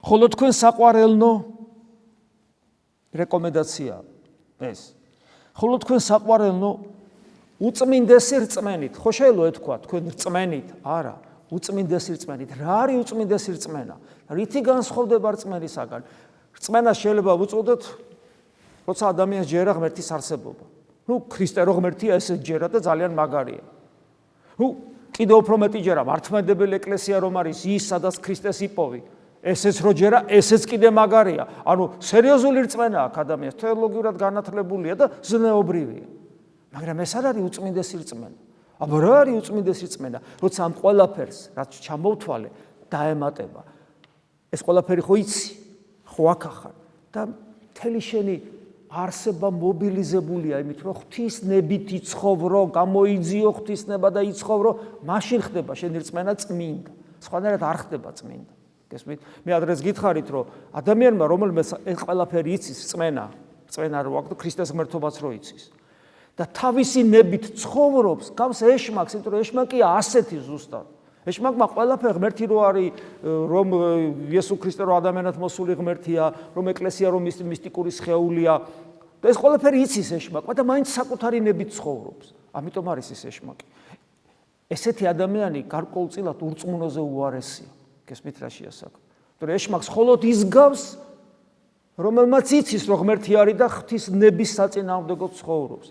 ხოლო თქვენ საყვარელნო რეკომენდაცია ეს. ხოლო თქვენ საყვარელნო უწმინდესი რწმენით, ხო შეიძლება ეთქვა თქვენ რწმენით? არა, უწმინდესი რწმენით. რა არის უწმინდესი რწმენა? რითი განსხვავდება რწმენისაგან? რწმენას შეიძლება ვუწოდოთ, როცა ადამიანს ჯერა ღმერთის არსებობა. ქრისტე რო ღმერთია, ესე ჯერა და ძალიან მაგარია. კიდევ უფრო მეტი ჯერა მართლმადიდებელი ეკლესია რომ არის ის, სადაც ქრისტეს იპოვი. ესეც რო ჯერა, ესეც კიდე მაგარია. სერიოზული რწმენა აქვს ადამიანს, თეოლოგიურად განათლებულია და ზნეობრივია. მაგრამ ეს არ არის უწმინდესი რწმენა. რა არის უწმინდესი რწმენა? როცა ამ ყველაფერს, რაც ჩამოვთვალე, დაემატება. ეს ყველაფერი ხო იცი, ხო აქ ახარ და მთელი შენი არსება მობილიზებულია იმით, რომ ღვთისნებით იცხოვრო, გამოიძიო ღვთისნება და იცხოვრო, მაშინ ხდება შენი რწმენა წმინდა. სხვანაირად არ ხდება წმინდა. გესმით? მე ადრეს გითხარით, რომ ადამიანმა, რომელმაც ეს ყველაფერი იცის, რწმენა რო აქვს და ქრისტეს ღმერთობაც რო იცის. და თავისი ნებით ცხოვრობს, გავს ეშმაკს, იმიტომ რომ ეშმაკია ასეთი ზუსტად. ეშმაკმა ყველაფერი ღმერთი რო არის, რომ იესო ქრისტე რო ადამიანად მოსული ღმერთია, რომ ეკლესია რომ მისტიკური სხეულია და ეს ყველაფერი იცის ეშმაკმა და მაინც საკუთარი ნებით ცხოვრობს. ამიტომ არის ეს ეშმაკი. ესეთი ადამიანი გარკვეულწილად ურწმუნოზე უარესია. გესმით რა შეასაკო? იმიტომ ეშმაკს მხოლოდ ის გავს, რომელმაც იცის რომ ღმერთი არის და ღვთის ნების საწინააღმდეგოდ ცხოვრობს.